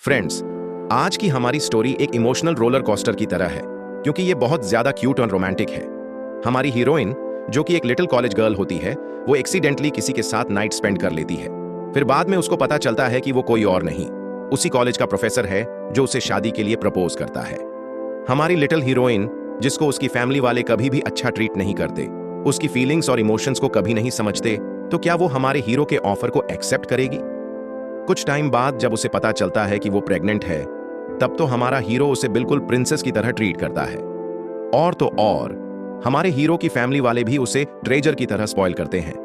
Friends, आज की हमारी स्टोरी एक इमोशनल रोलर कोस्टर की तरह है क्योंकि ये बहुत ज्यादा क्यूट और रोमांटिक है। हमारी हीरोइन, जो कि एक लिटिल कॉलेज गर्ल होती है, वो एक्सीडेंटली किसी के साथ नाइट स्पेंड कर लेती है। फिर बाद में उसको पता चलता है कि वो कोई और नहीं, उसी कॉलेज का प्रोफेसर है जो उसे शादी के लिए प्रपोज करता है। हमारी लिटिल हीरोइन, जिसको उसकी फैमिली वाले कभी भी अच्छा ट्रीट नहीं करते, उसकी फीलिंग्स और इमोशंस को कभी नहीं समझते, तो क्या वो हमारे हीरो के ऑफर को एक्सेप्ट करेगी? कुछ टाइम बाद जब उसे पता चलता है कि वो प्रेग्नेंट है, तब तो हमारा हीरो उसे बिल्कुल प्रिंसेस की तरह ट्रीट करता है। और तो और हमारे हीरो की फैमिली वाले भी उसे ट्रेजर की तरह स्पॉइल करते हैं।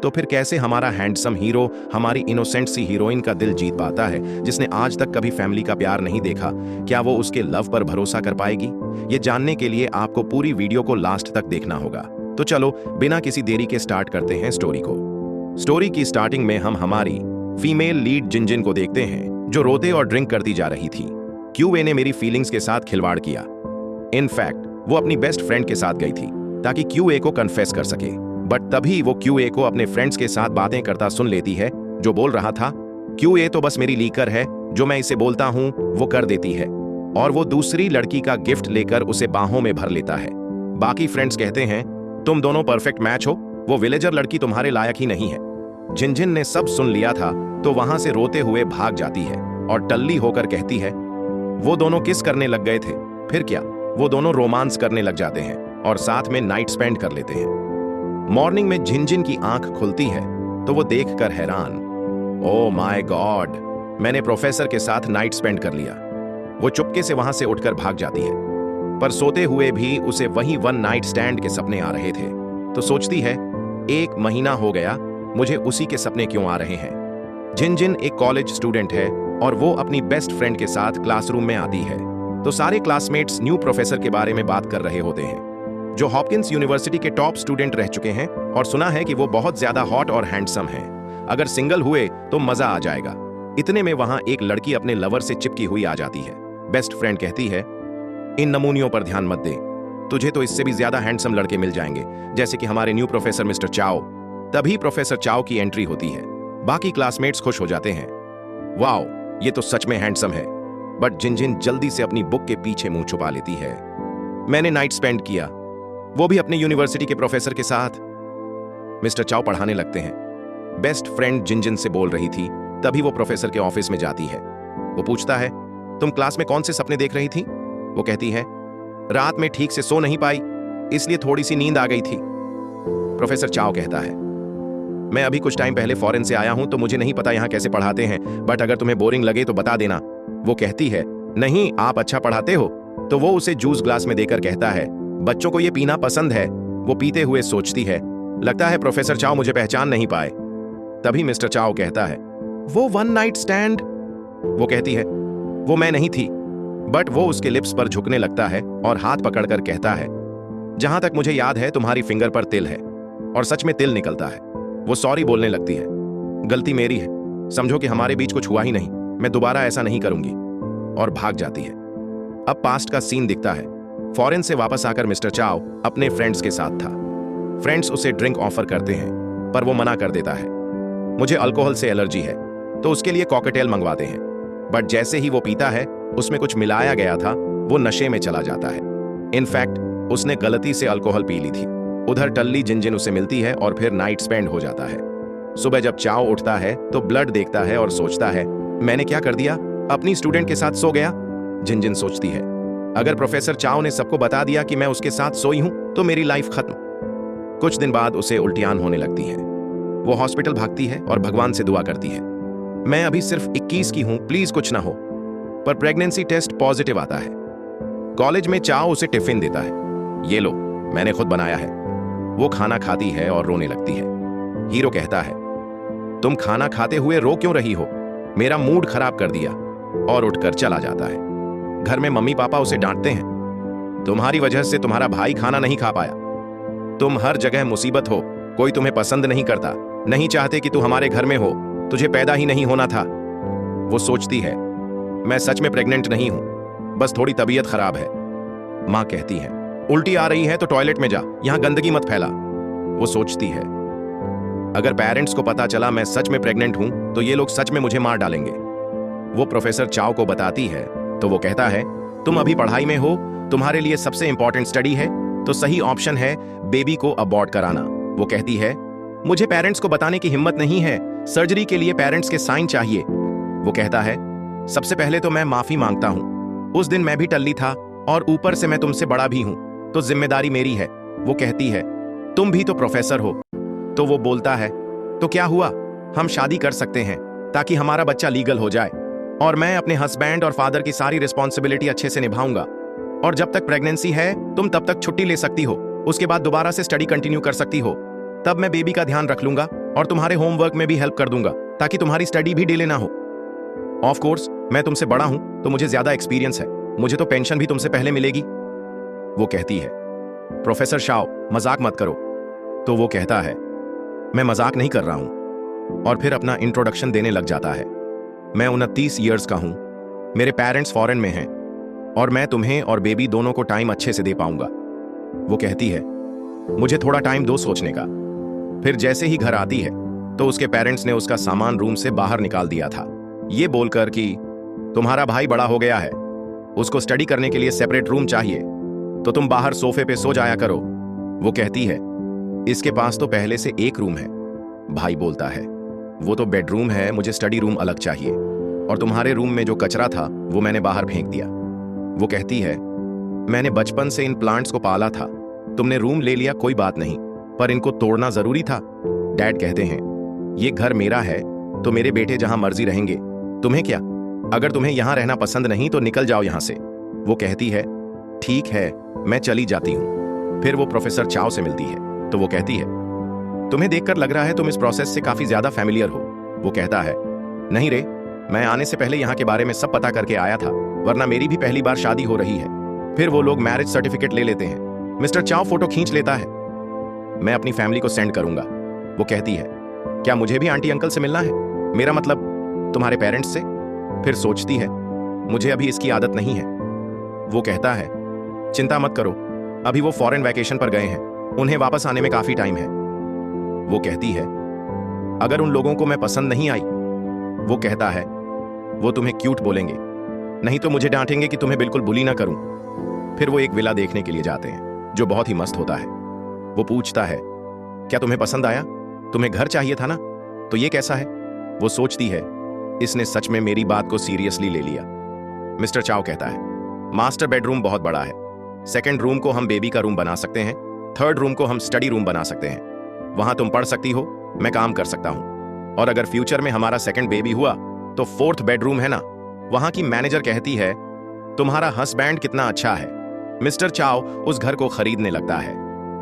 तो फिर कैसे हमारा हैंडसम हीरो हमारी इनोसेंट सी हीरोइन का दिल जीत पाता है, जिसने आज तक कभी फैमिली का प्यार नहीं देखा? क्या वो उसके लव पर भरोसा कर पाएगी? ये जानने के लिए आपको पूरी वीडियो को लास्ट तक देखना होगा। तो चलो बिना किसी देरी के स्टार्ट करते हैं स्टोरी को। स्टोरी की स्टार्टिंग में हम हमारी फीमेल लीड जिनजिन को देखते हैं, जो रोते और ड्रिंक करती जा रही थी। क्यूए ने मेरी फीलिंग्स के साथ खिलवाड़ किया। इनफैक्ट वो अपनी बेस्ट फ्रेंड के साथ गई थी ताकि क्यूए को कन्फेस कर सके। बट तभी वो क्यूए को अपने फ्रेंड्स के साथ बातें करता सुन लेती है, जो बोल रहा था, क्यूए तो बस मेरी लीकर है, जो मैं इसे बोलता हूं वो कर देती है। और वो दूसरी लड़की का गिफ्ट लेकर उसे बाहों में भर लेता है। बाकी फ्रेंड्स कहते हैं, तुम दोनों परफेक्ट मैच हो, वो विलेजर लड़की तुम्हारे लायक ही नहीं है। जिनजिन ने सब सुन लिया था तो वहां से रोते हुए भाग जाती है और टल्ली होकर कहती है, वो दोनों किस करने लग गए थे, फिर क्या, वो दोनों रोमांस करने लग जाते हैं और साथ में नाइट स्पेंड कर लेते हैं। मॉर्निंग में जिनजिन की आंख खुलती है तो वो देखकर हैरान, ओ माय गॉड, मैंने प्रोफेसर के साथ नाइट स्पेंड कर लिया। वो चुपके से वहां से उठकर भाग जाती है, पर सोते हुए भी उसे वही वन नाइट स्टैंड के सपने आ रहे थे। तो सोचती है, 1 महीना हो गया, मुझे उसी के सपने क्यों आ रहे हैं। जिनजिन एक कॉलेज स्टूडेंट है और वो अपनी बेस्ट फ्रेंड के साथ क्लासरूम में आती है तो सारे क्लासमेट्स न्यू प्रोफेसर के बारे में बात कर रहे होते हैं, जो हॉपकिंस यूनिवर्सिटी के टॉप स्टूडेंट रह चुके हैं, और सुना है कि वो बहुत ज्यादा हॉट और हैंडसम है। अगर सिंगल हुए तो मजा आ जाएगा। इतने में वहां एक लड़की अपने लवर से चिपकी हुई आ जाती है। बेस्ट फ्रेंड कहती है, इन नमूनियों पर ध्यान मत दे, तुझे तो इससे भी ज्यादा हैंडसम लड़के मिल जाएंगे, जैसे कि हमारे न्यू प्रोफेसर मिस्टर चाओ। तभी प्रोफेसर चाओ की एंट्री होती है। बाकी क्लासमेट्स खुश हो जाते हैं, वाओ, ये तो सच में हैंडसम है। बट जिनजिन जल्दी से अपनी बुक के पीछे मुंह छुपा लेती है। मैंने नाइट स्पेंड किया, वो भी अपने यूनिवर्सिटी के प्रोफेसर के साथ। मिस्टर चाओ पढ़ाने लगते हैं, बेस्ट फ्रेंड जिनजिन से बोल रही थी। तभी वो प्रोफेसर के ऑफिस में जाती है। वो पूछता है, तुम क्लास में कौन से सपने देख रही थी? वो कहती है, रात में ठीक से सो नहीं पाई, इसलिए थोड़ी सी नींद आ गई थी। प्रोफेसर चाओ कहता है, मैं अभी कुछ टाइम पहले फॉरेन से आया हूं तो मुझे नहीं पता यहां कैसे पढ़ाते हैं, बट अगर तुम्हें बोरिंग लगे तो बता देना। वो कहती है, नहीं, आप अच्छा पढ़ाते हो। तो वो उसे जूस ग्लास में देकर कहता है, बच्चों को ये पीना पसंद है। वो पीते हुए सोचती है, लगता है प्रोफेसर चाओ मुझे पहचान नहीं पाए। तभी मिस्टर चाओ कहता है, वो वन नाइट स्टैंड? वो कहती है, वो मैं नहीं थी। बट वो उसके लिप्स पर झुकने लगता है और हाथ पकड़कर कहता है, जहां तक मुझे याद है तुम्हारी फिंगर पर तिल है। और सच में तिल निकलता है। वो सॉरी बोलने लगती है, गलती मेरी है, समझो कि हमारे बीच कुछ हुआ ही नहीं, मैं दोबारा ऐसा नहीं करूंगी, और भाग जाती है। अब पास्ट का सीन दिखता है। फॉरेन से वापस आकर मिस्टर चाओ अपने फ्रेंड्स के साथ था। फ्रेंड्स उसे ड्रिंक ऑफर करते हैं पर वो मना कर देता है। मुझे अल्कोहल से एलर्जी है, तो उसके लिए कॉकटेल मंगवाते हैं। बट जैसे ही वो पीता है, उसमें कुछ मिलाया गया था, वो नशे में चला जाता है। इनफैक्ट उसने गलती से अल्कोहल पी ली थी। उधर टल्ली जिनजिन उसे मिलती है और फिर नाइट स्पेंड हो जाता है। सुबह जब चाओ उठता है तो ब्लड देखता है और सोचता है, मैंने क्या कर दिया, अपनी स्टूडेंट के साथ सो गया। जिनजिन सोचती है, अगर प्रोफेसर चाओ ने सबको बता दिया कि मैं उसके साथ सोई हूं तो मेरी लाइफ खत्म। कुछ दिन बाद उसे उल्टियान होने लगती है। वो हॉस्पिटल भागती है और भगवान से दुआ करती है, मैं अभी सिर्फ 21 की हूं, प्लीज कुछ ना हो। पर प्रेगनेंसी टेस्ट पॉजिटिव आता है। कॉलेज में चाओ उसे टिफिन देता है, ये लो, मैंने खुद बनाया है। वो खाना खाती है और रोने लगती है। हीरो कहता है, तुम खाना खाते हुए रो क्यों रही हो, मेरा मूड खराब कर दिया, और उठकर चला जाता है। घर में मम्मी पापा उसे डांटते हैं, तुम्हारी वजह से तुम्हारा भाई खाना नहीं खा पाया। तुम हर जगह मुसीबत हो, कोई तुम्हें पसंद नहीं करता, नहीं चाहते कि तू हमारे घर में हो, तुझे पैदा ही नहीं होना था। वो सोचती है, मैं सच में प्रेग्नेंट नहीं हूं, बस थोड़ी तबीयत खराब है। मां कहती है, उल्टी आ रही है तो टॉयलेट में जा, यहां गंदगी मत फैला। वो सोचती है, अगर पेरेंट्स को पता चला मैं सच में प्रेग्नेंट हूं तो ये लोग सच में मुझे मार डालेंगे। वो प्रोफेसर चाओ को बताती है तो वो कहता है, तुम अभी पढ़ाई में हो, तुम्हारे लिए सबसे इंपॉर्टेंट स्टडी है, तो सही ऑप्शन है बेबी को अबॉर्ट कराना। वो कहती है, मुझे पेरेंट्स को बताने की हिम्मत नहीं है, सर्जरी के लिए पेरेंट्स के साइन चाहिए। वो कहता है, सबसे पहले तो मैं माफी मांगता हूं, उस दिन मैं भी टल्ली था और ऊपर से मैं तुमसे बड़ा भी हूं, तो जिम्मेदारी मेरी है। वो कहती है, तुम भी तो प्रोफेसर हो। तो वो बोलता है, तो क्या हुआ, हम शादी कर सकते हैं ताकि हमारा बच्चा लीगल हो जाए और मैं अपने हस्बैंड और फादर की सारी रिस्पॉन्सिबिलिटी अच्छे से निभाऊंगा। और जब तक प्रेगनेंसी है तुम तब तक छुट्टी ले सकती हो, उसके बाद दोबारा से स्टडी कंटिन्यू कर सकती हो। तब मैं बेबी का ध्यान रख लूंगा और तुम्हारे होमवर्क में भी हेल्प कर दूंगा ताकि तुम्हारी स्टडी भी डिले ना हो। ऑफ कोर्स मैं तुमसे बड़ा हूं तो मुझे ज्यादा एक्सपीरियंस है, मुझे तो पेंशन भी तुमसे पहले मिलेगी। वो कहती है, प्रोफेसर शाओ मजाक मत करो। तो वो कहता है, मैं मजाक नहीं कर रहा हूं, और फिर अपना इंट्रोडक्शन देने लग जाता है। मैं 29 ईयर्स का हूं, मेरे पेरेंट्स फॉरेन में हैं और मैं तुम्हें और बेबी दोनों को टाइम अच्छे से दे पाऊंगा। वो कहती है, मुझे थोड़ा टाइम दो सोचने का। फिर जैसे ही घर आती है तो उसके पेरेंट्स ने उसका सामान रूम से बाहर निकाल दिया था, ये बोलकर कि तुम्हारा भाई बड़ा हो गया है, उसको स्टडी करने के लिए सेपरेट रूम चाहिए, तो तुम बाहर सोफे पे सो जाया करो। वो कहती है, इसके पास तो पहले से एक रूम है। भाई बोलता है, वो तो बेडरूम है, मुझे स्टडी रूम अलग चाहिए, और तुम्हारे रूम में जो कचरा था वो मैंने बाहर फेंक दिया। वो कहती है, मैंने बचपन से इन प्लांट्स को पाला था, तुमने रूम ले लिया कोई बात नहीं, पर इनको तोड़ना जरूरी था। डैड कहते हैं, ये घर मेरा है तो मेरे बेटे जहां मर्जी रहेंगे, तुम्हें क्या, अगर तुम्हें यहां रहना पसंद नहीं तो निकल जाओ यहां से। वो कहती है, ठीक है मैं चली जाती हूं। फिर वो प्रोफेसर चाओ से मिलती है तो वो कहती है, तुम्हें देखकर लग रहा है तुम इस प्रोसेस से काफी ज्यादा फैमिलियर हो। वो कहता है, नहीं रे, मैं आने से पहले यहाँ के बारे में सब पता करके आया था, वरना मेरी भी पहली बार शादी हो रही है। फिर वो लोग मैरिज सर्टिफिकेट ले लेते हैं, मिस्टर चाओ फोटो खींच लेता है, मैं अपनी फैमिली को सेंड करूंगा। वो कहती है, क्या मुझे भी आंटी अंकल से मिलना है, मेरा मतलब तुम्हारे पेरेंट्स से। फिर सोचती है, मुझे अभी इसकी आदत नहीं है। वो कहता है, चिंता मत करो, अभी वो फॉरेन वैकेशन पर गए हैं, उन्हें वापस आने में काफी टाइम है। वो कहती है, अगर उन लोगों को मैं पसंद नहीं आई। वो कहता है, वो तुम्हें क्यूट बोलेंगे, नहीं तो मुझे डांटेंगे कि तुम्हें बिल्कुल बुली ना करूं। फिर वो एक विला देखने के लिए जाते हैं जो बहुत ही मस्त होता है। वो पूछता है, क्या तुम्हें पसंद आया, तुम्हें घर चाहिए था ना, तो ये कैसा है। वो सोचती है, इसने सच में मेरी बात को सीरियसली ले लिया। मिस्टर चाओ कहता है, मास्टर बेडरूम बहुत बड़ा है, सेकंड रूम को हम बेबी का रूम बना सकते हैं, थर्ड रूम को हम स्टडी रूम बना सकते हैं, वहां तुम पढ़ सकती हो, मैं काम कर सकता हूं, और अगर फ्यूचर में हमारा सेकंड बेबी हुआ तो फोर्थ बेडरूम है ना, वहां की मैनेजर कहती है, तुम्हारा हस्बैंड कितना अच्छा है। मिस्टर चाओ उस घर को खरीदने लगता है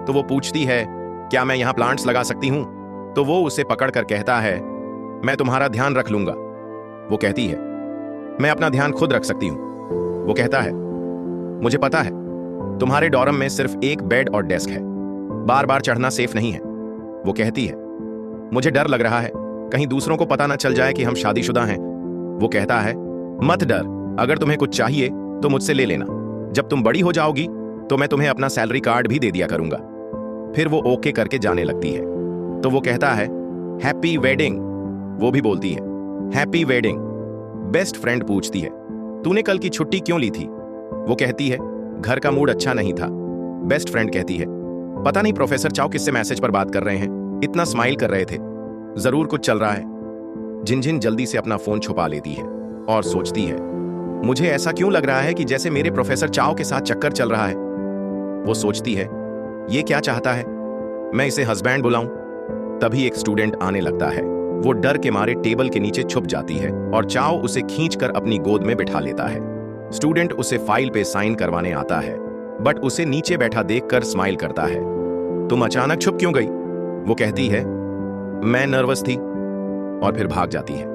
तो वो पूछती है, क्या मैं यहां प्लांट्स लगा सकती हूं। तो वो उसे पकड़कर कहता है, मैं तुम्हारा ध्यान रख लूंगा। वो कहती है, मैं अपना ध्यान खुद रख सकती हूं। वो कहता है, मुझे पता है तुम्हारे डॉर्म में सिर्फ एक बेड और डेस्क है, बार बार चढ़ना सेफ नहीं है। वो कहती है, मुझे डर लग रहा है कहीं दूसरों को पता ना चल जाए कि हम शादीशुदा हैं। वो कहता है, मत डर, अगर तुम्हें कुछ चाहिए तो मुझसे ले लेना, जब तुम बड़ी हो जाओगी तो मैं तुम्हें अपना सैलरी कार्ड भी दे दिया करूंगा। फिर वो ओके करके जाने लगती है तो वो कहता है, हैप्पी वेडिंग। वो भी बोलती है, हैप्पी वेडिंग। बेस्ट फ्रेंड पूछती है, तूने कल की छुट्टी क्यों ली थी। वो कहती है, घर का मूड अच्छा नहीं था। बेस्ट फ्रेंड कहती है, पता नहीं प्रोफेसर चाओ किससे मैसेज पर बात कर रहे हैं, इतना स्माइल कर रहे थे, जरूर कुछ चल रहा है। जिनजिन जल्दी से अपना फोन छुपा लेती है और सोचती है, मुझे ऐसा क्यों लग रहा है कि जैसे मेरे प्रोफेसर चाओ के साथ चक्कर चल रहा है। वो सोचती है, ये क्या चाहता है, मैं इसे हस्बैंड बुलाऊं। तभी एक स्टूडेंट आने लगता है, वो डर के मारे टेबल के नीचे छुप जाती है और चाओ उसे खींचकर अपनी गोद में बिठा लेता है। स्टूडेंट उसे फाइल पे साइन करवाने आता है, बट उसे नीचे बैठा देखकर स्माइल करता है। तुम अचानक छुप क्यों गई। वो कहती है, मैं नर्वस थी, और फिर भाग जाती है।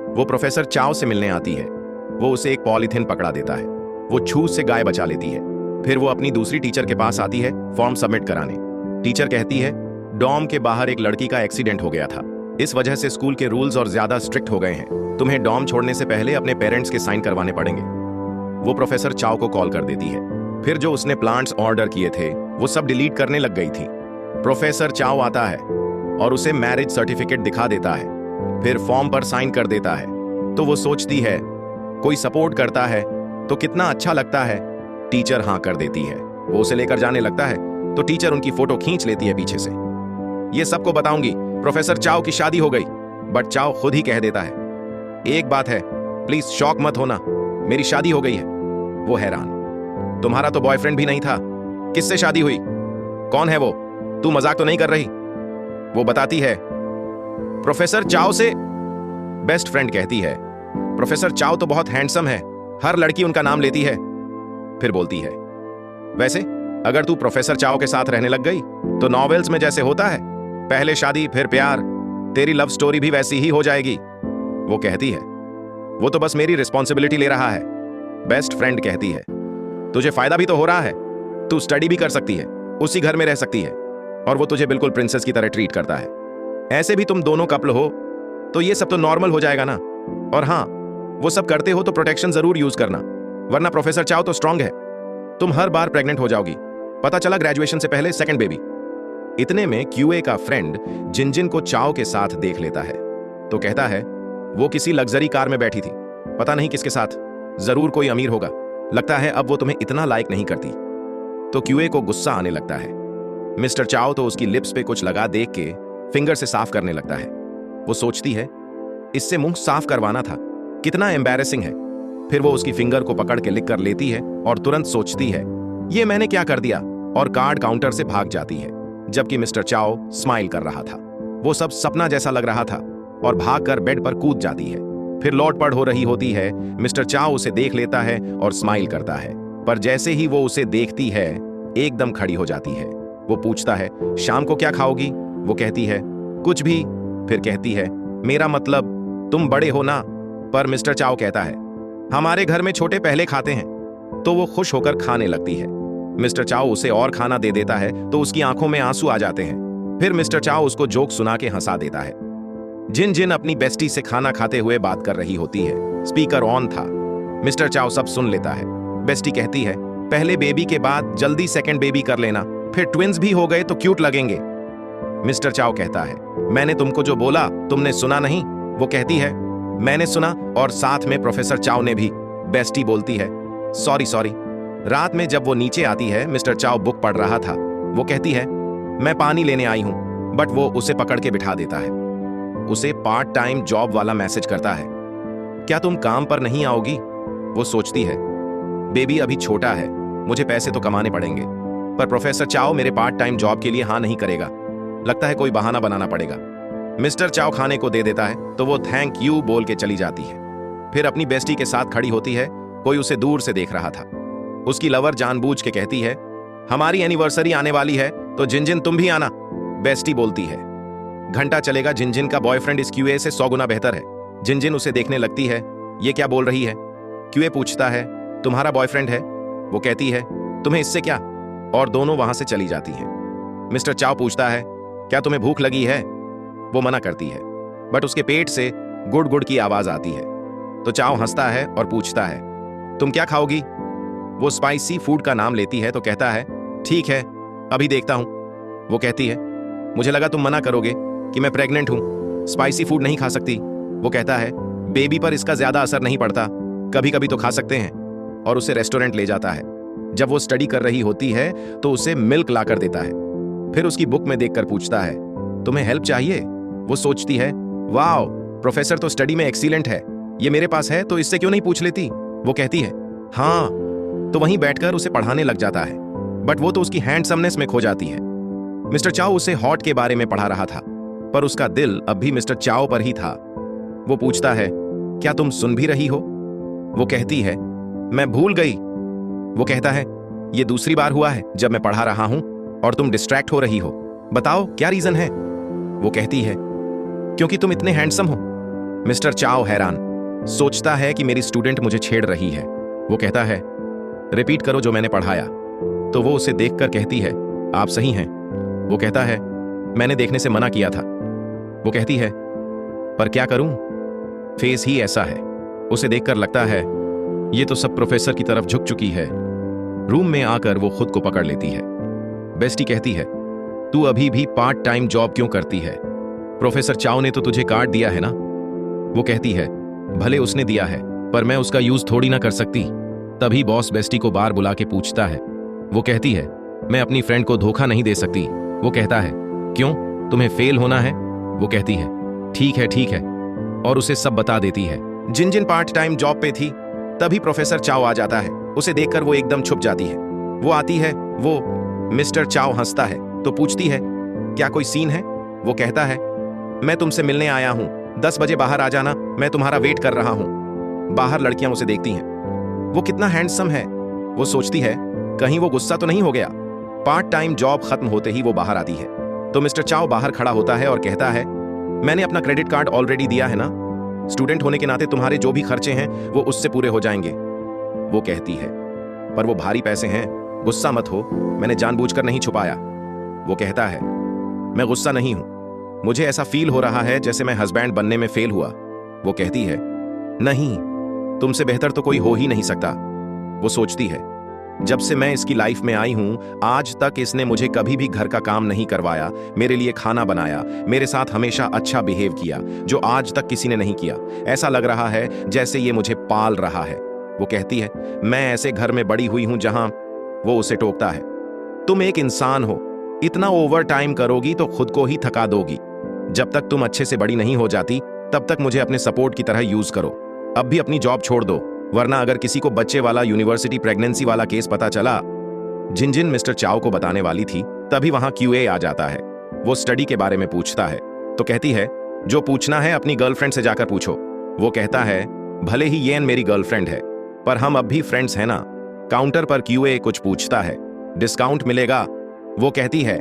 वो प्रोफेसर चाओ से मिलने आती है, वो उसे एक पॉलीथिन पकड़ा देता है, वो छूत से गाय बचा लेती है। फिर वो अपनी दूसरी टीचर के पास आती है फॉर्म सबमिट कराने। टीचर कहती है, डॉर्म के बाहर एक लड़की का एक्सीडेंट हो गया था, इस वजह से स्कूल के रूल्स और ज्यादा स्ट्रिक्ट हो गए हैं, तुम्हें डॉर्म छोड़ने से पहले अपने पेरेंट्स के साइन करवाने पड़ेंगे। वो प्रोफेसर चाओ को कॉल कर देती है, फिर जो उसने प्लांट्स ऑर्डर किए थे वो सब डिलीट करने लग गई थी। प्रोफेसर चाओ आता है और उसे मैरिज सर्टिफिकेट दिखा देता है, फिर फॉर्म पर साइन कर देता है। तो वो सोचती है, कोई सपोर्ट करता है तो कितना अच्छा लगता है। टीचर हाँ कर देती है, वो उसे लेकर जाने लगता है तो टीचर उनकी फोटो खींच लेती है पीछे से। ये सबको बताऊंगी, प्रोफेसर चाओ की शादी हो गई। बट चाओ खुद ही कह देता है, एक बात है, प्लीज शॉक मत होना, मेरी शादी हो गई है। वो हैरान, तुम्हारा तो बॉयफ्रेंड भी नहीं था, किससे शादी हुई? कौन है वो? तू मजाक तो नहीं कर रही? वो बताती है, प्रोफेसर चाओ से। बेस्ट फ्रेंड कहती है, प्रोफेसर चाओ तो बहुत हैंडसम है, हर लड़की उनका नाम लेती है। फिर बोलती है, वैसे अगर तू प्रोफेसर चाओ के साथ रहने लग गई तो नॉवेल्स में जैसे होता है, पहले शादी फिर प्यार, तेरी लव स्टोरी भी वैसी ही हो जाएगी। वो कहती है, वो तो बस मेरी रिस्पॉन्सिबिलिटी ले रहा है। बेस्ट फ्रेंड कहती है, तुझे फायदा भी तो हो रहा है, तू स्टडी भी कर सकती है, उसी घर में रह सकती है, और वो तुझे बिल्कुल प्रिंसेस की तरह ट्रीट करता है। ऐसे भी तुम दोनों कपल हो तो ये सब तो नॉर्मल हो जाएगा ना। और हाँ, वो सब करते हो तो प्रोटेक्शन जरूर यूज करना, वरना प्रोफेसर चाओ तो स्ट्रांग है, तुम हर बार प्रेग्नेंट हो जाओगी। पता चला ग्रेजुएशन से पहले सेकंड बेबी। इतने में क्यूए का फ्रेंड जिनजिन को चाओ के साथ देख लेता है तो कहता है, वो किसी लग्जरी कार में बैठी थी, पता नहीं किसके साथ, जरूर कोई अमीर होगा, लगता है अब वो तुम्हें इतना लाइक नहीं करती। तो क्यूए को गुस्सा आने लगता है। मिस्टर चाओ तो उसकी लिप्स पे कुछ लगा देख के फिंगर से साफ करने लगता है। वो सोचती है, इससे मुंह साफ करवाना था, कितना एम्बैरेसिंग है। फिर वो उसकी फिंगर को पकड़ के लिख कर लेती है और तुरंत सोचती है, ये मैंने क्या कर दिया, और कार्ड काउंटर से भाग जाती है। जबकि मिस्टर चाओ स्माइल कर रहा था। वो सब सपना जैसा लग रहा था और भागकर बेड पर कूद जाती है। फिर लौट पड़ हो रही होती है। मिस्टर चाओ उसे देख लेता है और स्माइल करता है, पर जैसे ही वो उसे देखती है एकदम खड़ी हो जाती है। वो पूछता है, शाम को क्या खाओगी? वो कहती है, कुछ भी। फिर कहती है, मेरा मतलब तुम बड़े हो ना। पर मिस्टर चाओ कहता है, हमारे घर में छोटे पहले खाते हैं। तो वो खुश होकर खाने लगती है। मिस्टर चाओ उसे और खाना दे देता है तो उसकी आंखों में आंसू आ जाते हैं। फिर मिस्टर चाओ उसको जोक सुना के हंसा देता है। जिन अपनी बेस्टी से खाना खाते हुए बात कर रही होती है, स्पीकर ऑन था। मिस्टर चाओ सब सुन लेता है। बेस्टी कहती है, पहले बेबी के बाद जल्दी सेकंड बेबी कर लेना, फिर ट्विंस भी हो गए तो क्यूट लगेंगे। मिस्टर चाओ कहता है, मैंने तुमको जो बोला तुमने सुना नहीं? वो कहती है, मैंने सुना, और साथ में प्रोफेसर चाओ ने भी। बेस्टी बोलती है, सॉरी। रात में जब वो नीचे आती है, मिस्टर चाओ बुक पढ़ रहा था। वो कहती है, मैं पानी लेने आई हूं, बट वो उसे पकड़ के बिठा देता है। उसे पार्ट टाइम जॉब वाला मैसेज करता है, क्या तुम काम पर नहीं आओगी? वो सोचती है, बेबी अभी छोटा है, मुझे पैसे तो कमाने पड़ेंगे, पर प्रोफेसर चाओ मेरे पार्ट टाइम जॉब के लिए हाँ नहीं करेगा, लगता है कोई बहाना बनाना पड़ेगा। मिस्टर चाओ खाने को दे देता है तो वो थैंक यू बोल के चली जाती है। फिर अपनी बेस्टी के साथ खड़ी होती है। कोई उसे दूर से देख रहा था। उसकी लवर जानबूझ के कहती है, हमारी एनिवर्सरी आने वाली है तो जिन तुम भी आना। बेस्टी बोलती है, घंटा चलेगा, जिन का बॉयफ्रेंड इस क्यूए से 100 गुना बेहतर है। जिन उसे देखने लगती है, ये क्या बोल रही है? क्यूए पूछता है, तुम्हारा बॉयफ्रेंड है? वो कहती है, तुम्हें इससे क्या? और दोनों वहां से चली जाती हैं। मिस्टर चाओ पूछता है, क्या तुम्हें भूख लगी है? वो मना करती है, बट उसके पेट से गुड़ गुड़ की आवाज आती है। तो चाओ हंसता है और पूछता है, तुम क्या खाओगी? वो स्पाइसी फूड का नाम लेती है तो कहता है, ठीक है, अभी देखता हूं। वो कहती है, मुझे लगा तुम मना करोगे कि मैं प्रेग्नेंट हूं, स्पाइसी फूड नहीं खा सकती। वो कहता है, बेबी पर इसका ज्यादा असर नहीं पड़ता, कभी कभी तो खा सकते हैं, और उसे रेस्टोरेंट ले जाता है। जब वो स्टडी कर रही होती है तो उसे मिल्क ला कर देता है। फिर उसकी बुक में देखकर पूछता है, तुम्हें हेल्प चाहिए? वो सोचती है, वाओ, प्रोफेसर तो स्टडी में एक्सीलेंट है, ये मेरे पास है तो इससे क्यों नहीं पूछ लेती? वो कहती है, हाँ। तो वहीं बैठकर उसे पढ़ाने लग जाता है, बट वो तो उसकी हैंडसमनेस में खो जाती है। मिस्टर चाओ उसे हॉट के बारे में पढ़ा रहा था, पर उसका दिल अब भी मिस्टर चाओ पर ही था। वो पूछता है, क्या तुम सुन भी रही हो? वो कहती है, मैं भूल गई। वो कहता है, ये दूसरी बार हुआ है जब मैं पढ़ा रहा हूं और तुम डिस्ट्रैक्ट हो रही हो, बताओ क्या रीजन है? वो कहती है, क्योंकि तुम इतने हैंडसम हो। मिस्टर चाओ हैरान, सोचता है कि मेरी स्टूडेंट मुझे छेड़ रही है। वो कहता है, रिपीट करो जो मैंने पढ़ाया। तो वो उसे देखकर कहती है, आप सही हैं। वो कहता है, मैंने देखने से मना किया था। वो कहती है, पर क्या करूं, फेस ही ऐसा है। उसे देखकर लगता है ये तो सब प्रोफेसर की तरफ झुक चुकी है। रूम में आकर वो खुद को पकड़ लेती है। बेस्टी कहती है, तू अभी भी पार्ट टाइम जॉब क्यों करती है? प्रोफेसर चाओ ने तो तुझे कार्ड दिया है ना? वो कहती है, भले उसने दिया है, पर मैं उसका यूज थोड़ी ना कर सकती। तभी बॉस बेस्टी को बाहर बुला के पूछता है। वो कहती है, मैं अपनी फ्रेंड को धोखा नहीं दे सकती। वो कहता है, क्यों, तुम्हें फेल होना है? वो कहती है, ठीक है, और उसे सब बता देती है। जिन पार्ट टाइम जॉब पे थी, तभी प्रोफेसर चाओ आ जाता है। उसे देखकर वो एकदम छुप जाती है। वो आती है, वो मिस्टर चाओ हंसता है तो पूछती है, क्या कोई सीन है? वो कहता है, मैं तुमसे मिलने आया हूं, 10 बजे बाहर आ जाना, मैं तुम्हारा वेट कर रहा हूं। बाहर लड़कियां उसे देखती हैं। वो कितना हैंडसम है। वो सोचती है, कहीं वो गुस्सा तो नहीं हो गया। पार्ट टाइम जॉब खत्म होते ही वो बाहर आती है तो मिस्टर चाओ बाहर खड़ा होता है और कहता है, मैंने अपना क्रेडिट कार्ड ऑलरेडी दिया है ना, स्टूडेंट होने के नाते तुम्हारे जो भी खर्चे हैं वो उससे पूरे हो जाएंगे। वो कहती है, पर वो भारी पैसे हैं, गुस्सा मत हो, मैंने जानबूझकर नहीं छुपाया। वो कहता है, मैं गुस्सा नहीं हूं, मुझे ऐसा फील हो रहा है जैसे मैं हस्बैंड बनने में फेल हुआ। वो कहती है, नहीं, तुमसे बेहतर तो कोई हो ही नहीं सकता। वो सोचती है, जब से मैं इसकी लाइफ में आई हूं, आज तक इसने मुझे कभी भी घर का काम नहीं करवाया, मेरे लिए खाना बनाया, मेरे साथ हमेशा अच्छा बिहेव किया, जो आज तक किसी ने नहीं किया। ऐसा लग रहा है जैसे ये मुझे पाल रहा है। वो कहती है, मैं ऐसे घर में बड़ी हुई हूं जहां। वो उसे टोकता है, तुम एक इंसान हो, इतना ओवर टाइम करोगी तो खुद को ही थका दोगी। जब तक तुम अच्छे से बड़ी नहीं हो जाती, तब तक मुझे अपने सपोर्ट की तरह यूज करो। अब भी अपनी जॉब छोड़ दो, वरना अगर किसी को बच्चे वाला यूनिवर्सिटी प्रेगनेंसी वाला केस पता चला। जिन मिस्टर चाओ को बताने वाली थी, तभी वहां क्यूए आ जाता है। वो स्टडी के बारे में पूछता है तो कहती है, जो पूछना है अपनी गर्लफ्रेंड से जाकर पूछो। वो कहता है, भले ही येन मेरी गर्लफ्रेंड है, पर हम अब भी फ्रेंड्स हैं ना। काउंटर पर क्यूए कुछ पूछता है, डिस्काउंट मिलेगा? वो कहती है,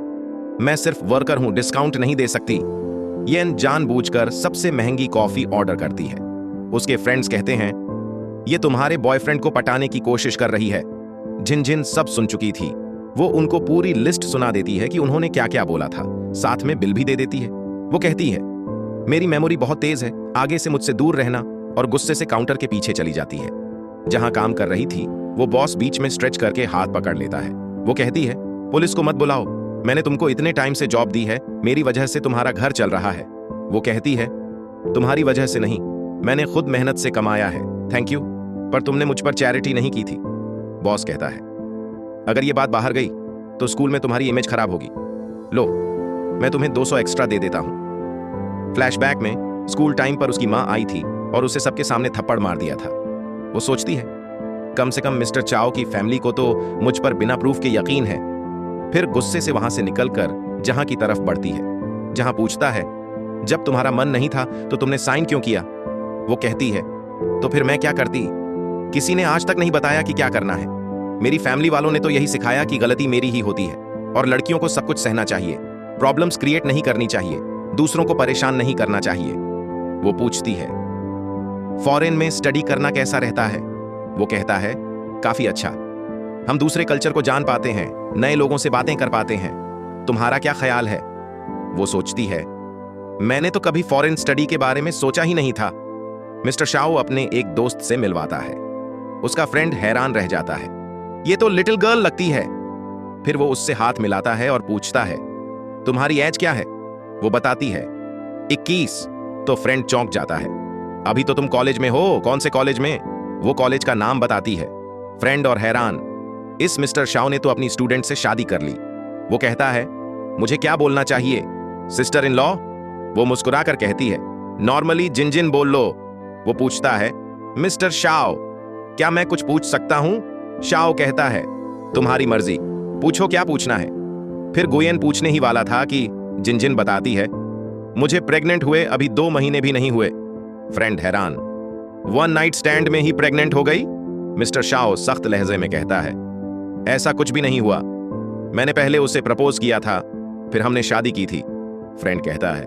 मैं सिर्फ वर्कर हूं, डिस्काउंट नहीं दे सकती। येन जानबूझकर सबसे महंगी कॉफी ऑर्डर करती है। उसके फ्रेंड्स कहते हैं, ये तुम्हारे बॉयफ्रेंड को पटाने की कोशिश कर रही है। जिन सब सुन चुकी थी। वो उनको पूरी लिस्ट सुना देती है कि उन्होंने क्या क्या बोला था, साथ में बिल भी दे देती है। वो कहती है, मेरी मेमोरी बहुत तेज है, आगे से मुझसे दूर रहना, और गुस्से से काउंटर के पीछे चली जाती है। जहां काम कर रही थी, वो बॉस बीच में स्ट्रेच करके हाथ पकड़ लेता है। वो कहती है, पुलिस को मत बुलाओ, मैंने तुमको इतने टाइम से जॉब दी है, मेरी वजह से तुम्हारा घर चल रहा है। वो कहती है, तुम्हारी वजह से नहीं, मैंने खुद मेहनत से कमाया है, थैंक यू, पर तुमने मुझ पर चैरिटी नहीं की थी। बॉस कहता है, अगर ये बात बाहर गई तो स्कूल में तुम्हारी इमेज खराब होगी। लो, मैं तुम्हें 200 एक्स्ट्रा दे देता हूं। फ्लैशबैक में स्कूल टाइम पर उसकी मां आई थी और उसे सबके सामने थप्पड़ मार दिया था। वो सोचती है, कम से कम मिस्टर चाओ की फैमिली को तो मुझ पर बिना प्रूफ के यकीन है। फिर गुस्से से वहां से निकलकर जहां की तरफ बढ़ती है, जहां पूछता है, जब तुम्हारा मन नहीं था तो तुमने साइन क्यों किया? वो कहती है, तो फिर मैं क्या करती? किसी ने आज तक नहीं बताया कि क्या करना है। मेरी फैमिली वालों ने तो यही सिखाया कि गलती मेरी ही होती है और लड़कियों को सब कुछ सहना चाहिए, प्रॉब्लम्स क्रिएट नहीं करनी चाहिए, दूसरों को परेशान नहीं करना चाहिए। वो पूछती है, फॉरेन में स्टडी करना कैसा रहता है? वो कहता है, काफी अच्छा, हम दूसरे कल्चर को जान पाते हैं, नए लोगों से बातें कर पाते हैं। तुम्हारा क्या ख्याल है? वो सोचती है, मैंने तो कभी फॉरेन स्टडी के बारे में सोचा ही नहीं था। मिस्टर शाओ अपने एक दोस्त से मिलवाता है। उसका फ्रेंड हैरान रह जाता है, ये तो लिटिल गर्ल लगती है। फिर वो उससे हाथ मिलाता है और पूछता है, तुम्हारी एज क्या है? वो बताती है, 21। तो फ्रेंड चौंक जाता है, अभी तो तुम कॉलेज में हो, कौन से कॉलेज में? वो कॉलेज का नाम बताती है। फ्रेंड और हैरान, इस मिस्टर शाओ ने तो अपनी स्टूडेंट से शादी कर ली। वो कहता है, मुझे क्या बोलना चाहिए, सिस्टर इन लॉ? वो मुस्कुराकर कहती है, नॉर्मली जिन बोल लो। वो पूछता है, मिस्टर शाओ, क्या मैं कुछ पूछ सकता हूं? शाओ कहता है, तुम्हारी मर्जी, पूछो क्या पूछना है। फिर गुयेन पूछने ही वाला था कि जिन बताती है, मुझे प्रेग्नेंट हुए अभी 2 महीने भी नहीं हुए। फ्रेंड हैरान, 1 नाइट स्टैंड में ही प्रेग्नेंट हो गई? मिस्टर शाओ सख्त लहजे में कहता है, ऐसा कुछ भी नहीं हुआ, मैंने पहले उसे प्रपोज किया था, फिर हमने शादी की थी। फ्रेंड कहता है,